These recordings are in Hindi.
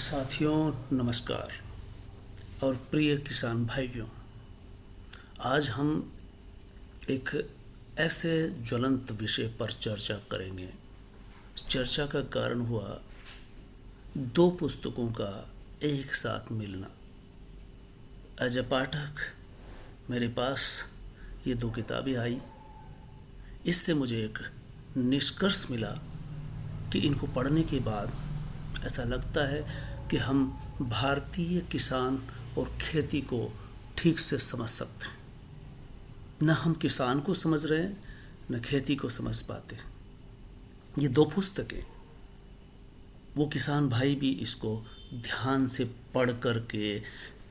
साथियों नमस्कार और प्रिय किसान भाइयों, आज हम एक ऐसे ज्वलंत विषय पर चर्चा करेंगे। चर्चा का कारण हुआ दो पुस्तकों का एक साथ मिलना। एज ए पाठक मेरे पास ये दो किताबें आई। इससे मुझे एक निष्कर्ष मिला कि इनको पढ़ने के बाद ऐसा लगता है कि हम भारतीय किसान और खेती को ठीक से समझ सकते हैं। न हम किसान को समझ रहे हैं, न खेती को समझ पाते। ये दो पुस्तकें, वो किसान भाई भी इसको ध्यान से पढ़ कर के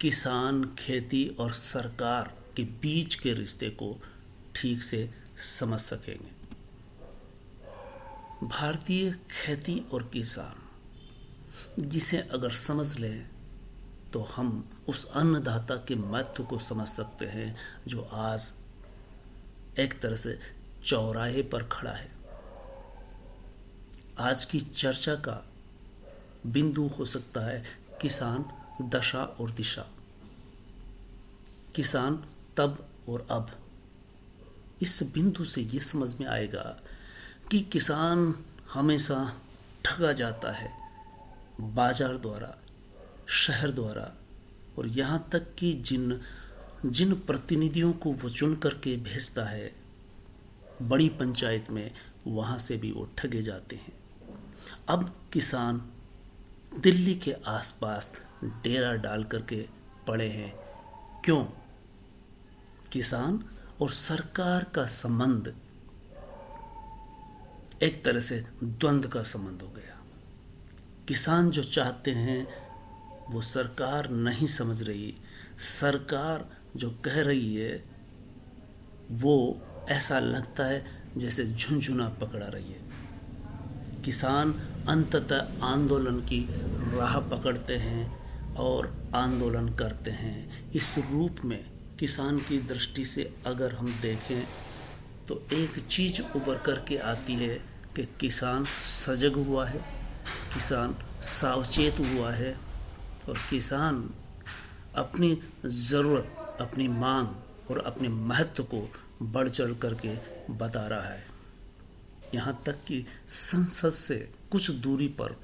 किसान, खेती और सरकार के बीच के रिश्ते को ठीक से समझ सकेंगे। भारतीय खेती और किसान, जिसे अगर समझ लें तो हम उस अन्नदाता के महत्व को समझ सकते हैं जो आज एक तरह से चौराहे पर खड़ा है। आज की चर्चा का बिंदु हो सकता है किसान दशा और दिशा, किसान तब और अब। इस बिंदु से ये समझ में आएगा कि किसान हमेशा ठगा जाता है बाजार द्वारा, शहर द्वारा, और यहाँ तक कि जिन प्रतिनिधियों को वो चुन करके भेजता है बड़ी पंचायत में, वहाँ से भी वो ठगे जाते हैं। अब किसान दिल्ली के आसपास डेरा डाल करके पड़े हैं। क्यों? किसान और सरकार का संबंध एक तरह से द्वंद्व का संबंध हो गया। किसान जो चाहते हैं वो सरकार नहीं समझ रही, सरकार जो कह रही है वो ऐसा लगता है जैसे झुनझुना पकड़ा रही है। किसान अंततः आंदोलन की राह पकड़ते हैं और आंदोलन करते हैं। इस रूप में किसान की दृष्टि से अगर हम देखें तो एक चीज़ उभर कर के आती है कि किसान सजग हुआ है, किसान सावचेत हुआ है और किसान अपनी ज़रूरत, अपनी मांग और अपने महत्व को बढ़ चढ़ करके बता रहा है। यहाँ तक कि संसद से कुछ दूरी पर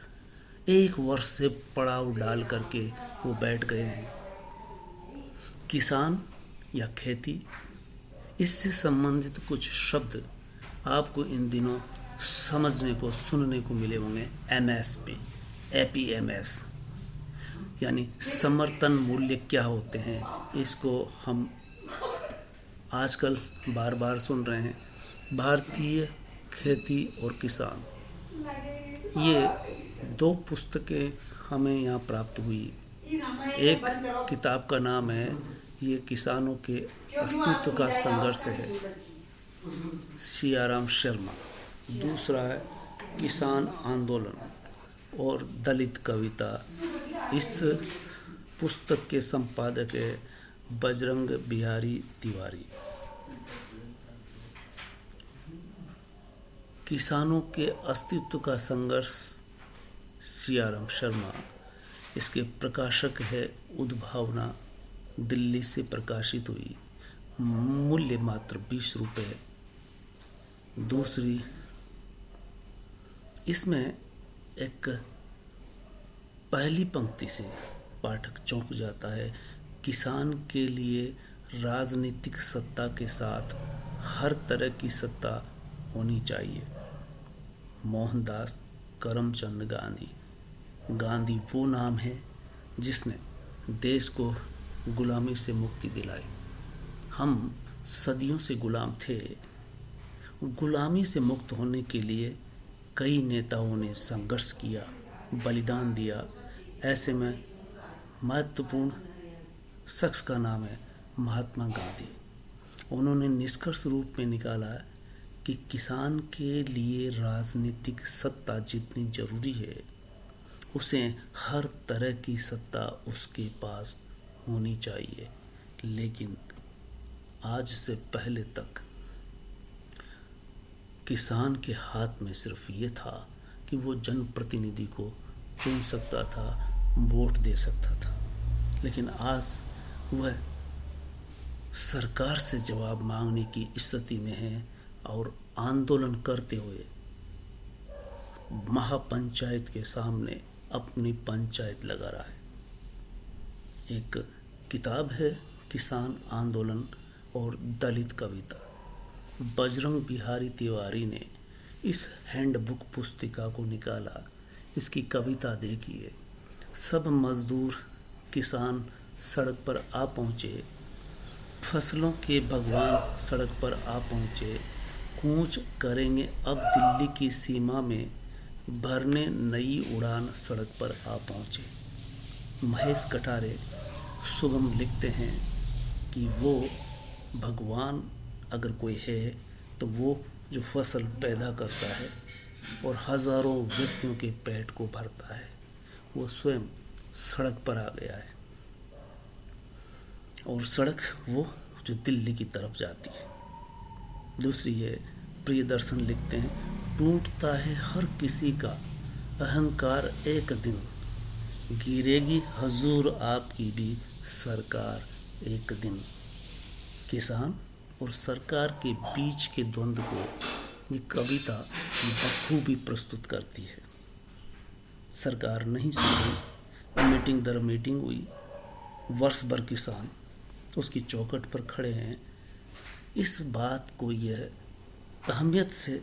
1 वर्ष से पड़ाव डाल करके वो बैठ गए हैं। किसान या खेती, इससे संबंधित कुछ शब्द आपको इन दिनों समझने को, सुनने को मिले होंगे। एमएसपी, एपीएमएस, यानी समर्थन मूल्य क्या होते हैं, इसको हम आजकल बार बार सुन रहे हैं। भारतीय खेती और किसान, ये दो पुस्तकें हमें यहाँ प्राप्त हुई। एक किताब का नाम है ये किसानों के अस्तित्व का संघर्ष है, सियाराम शर्मा। दूसरा है किसान आंदोलन और दलित कविता। इस पुस्तक के संपादक है बजरंग बिहारी तिवारी। किसानों के अस्तित्व का संघर्ष, सियाराम शर्मा। इसके प्रकाशक है उद्भावना, दिल्ली से प्रकाशित हुई। मूल्य मात्र 20 रुपये। दूसरी, इसमें एक पहली पंक्ति से पाठक चौंक जाता है। किसान के लिए राजनीतिक सत्ता के साथ हर तरह की सत्ता होनी चाहिए। मोहनदास करमचंद गांधी। गांधी वो नाम है जिसने देश को गुलामी से मुक्ति दिलाई। हम सदियों से गुलाम थे। गुलामी से मुक्त होने के लिए कई नेताओं ने संघर्ष किया, बलिदान दिया। ऐसे में महत्वपूर्ण शख्स का नाम है महात्मा गांधी। उन्होंने निष्कर्ष रूप में निकाला कि किसान के लिए राजनीतिक सत्ता जितनी जरूरी है, उसे हर तरह की सत्ता उसके पास होनी चाहिए। लेकिन आज से पहले तक किसान के हाथ में सिर्फ ये था कि वो जनप्रतिनिधि को चुन सकता था, वोट दे सकता था, लेकिन आज वह सरकार से जवाब मांगने की स्थिति में है और आंदोलन करते हुए महापंचायत के सामने अपनी पंचायत लगा रहा है। एक किताब है किसान आंदोलन और दलित कविता। बजरंग बिहारी तिवारी ने इस हैंडबुक पुस्तिका को निकाला। इसकी कविता देखिए। सब मजदूर किसान सड़क पर आ पहुँचे, फसलों के भगवान सड़क पर आ पहुँचे, कूच करेंगे अब दिल्ली की सीमा में, भरने नई उड़ान सड़क पर आ पहुँचे। महेश कटारे सुगम लिखते हैं कि वो भगवान अगर कोई है तो वो जो फसल पैदा करता है और हजारों व्यक्तियों के पेट को भरता है, वो स्वयं सड़क पर आ गया है। और सड़क वो जो दिल्ली की तरफ जाती है। दूसरी है प्रियदर्शन लिखते हैं, टूटता है हर किसी का अहंकार एक दिन, गिरेगी हजूर आपकी भी सरकार एक दिन। किसान और सरकार के बीच के द्वंद्व को ये कविता बखूबी प्रस्तुत करती है। सरकार नहीं सुनी, मीटिंग दर मीटिंग हुई, वर्ष भर किसान उसकी चौखट पर खड़े हैं। इस बात को यह अहमियत से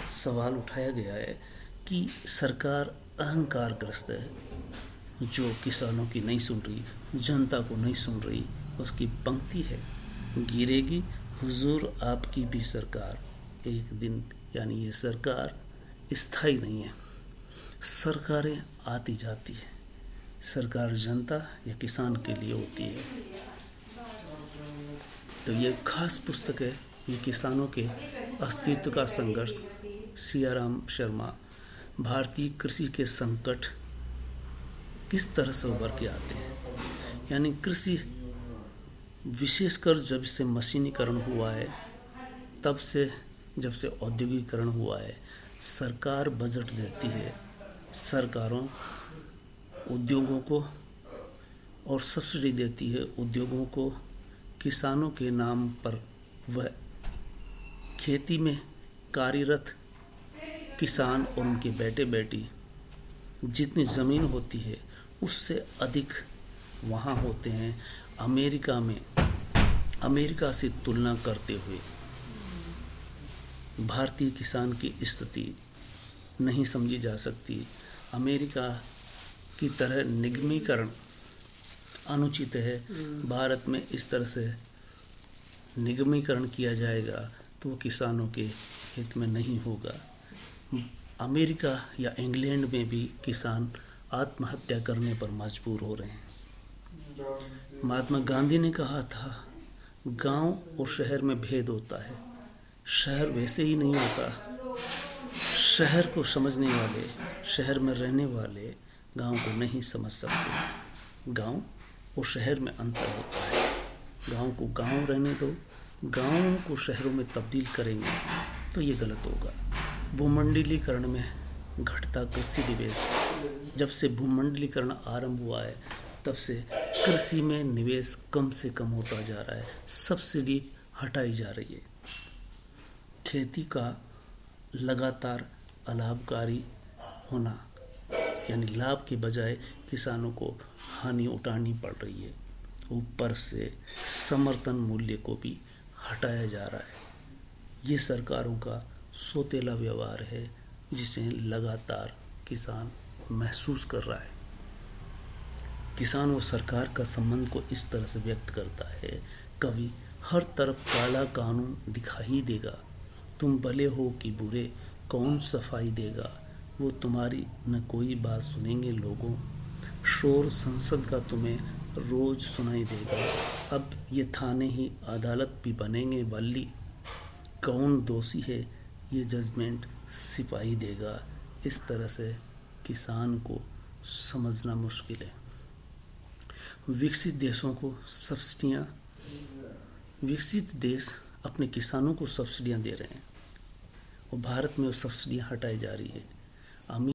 सवाल उठाया गया है कि सरकार अहंकारग्रस्त है, जो किसानों की नहीं सुन रही, जनता को नहीं सुन रही। उसकी पंक्ति है, गिरेगी हुजूर आपकी भी सरकार एक दिन। यानी ये सरकार स्थायी नहीं है, सरकारें आती जाती है। सरकार जनता या किसान के लिए होती है। तो ये खास पुस्तक है, ये किसानों के अस्तित्व का संघर्ष। सियाराम शर्मा भारतीय कृषि के संकट किस तरह से उभर के आते हैं। यानी कृषि विशेषकर जब से मशीनीकरण हुआ है, तब से जब से औद्योगिकरण हुआ है, सरकार बजट देती है सरकारों उद्योगों को और सब्सिडी देती है उद्योगों को। किसानों के नाम पर वह खेती में कार्यरत किसान और उनके बेटे बेटी जितनी ज़मीन होती है उससे अधिक वहाँ होते हैं। अमेरिका से तुलना करते हुए भारतीय किसान की स्थिति नहीं समझी जा सकती। अमेरिका की तरह निगमीकरण अनुचित है। भारत में इस तरह से निगमीकरण किया जाएगा तो वो किसानों के हित में नहीं होगा। अमेरिका या इंग्लैंड में भी किसान आत्महत्या करने पर मजबूर हो रहे हैं। महात्मा गांधी ने कहा था, गांव और शहर में भेद होता है, शहर वैसे ही नहीं होता। शहर को समझने वाले, शहर में रहने वाले गांव को नहीं समझ सकते। गांव और शहर में अंतर होता है। गांव को गांव रहने दो, गांव को शहरों में तब्दील करेंगे तो ये गलत होगा। भूमंडलीकरण में घटता कृषि निवेश। जब से भूमंडलीकरण आरंभ हुआ है तब से कृषि में निवेश कम से कम होता जा रहा है, सब्सिडी हटाई जा रही है। खेती का लगातार अलाभकारी होना, यानी लाभ के बजाय किसानों को हानि उठानी पड़ रही है। ऊपर से समर्थन मूल्य को भी हटाया जा रहा है। ये सरकारों का सौतेला व्यवहार है जिसे लगातार किसान महसूस कर रहा है। किसान और सरकार का संबंध को इस तरह से व्यक्त करता है कवि, हर तरफ काला कानून दिखाई देगा, तुम भले हो कि बुरे कौन सफाई देगा, वो तुम्हारी न कोई बात सुनेंगे लोगों, शोर संसद का तुम्हें रोज सुनाई देगा, अब ये थाने ही अदालत भी बनेंगे वल्ली, कौन दोषी है ये जजमेंट सिपाही देगा। इस तरह से किसान को समझना मुश्किल है। विकसित देशों को सब्सिडियाँ, विकसित देश अपने किसानों को सब्सिडियाँ दे रहे हैं और भारत में वो सब्सिडियाँ हटाई जा रही है। अमीर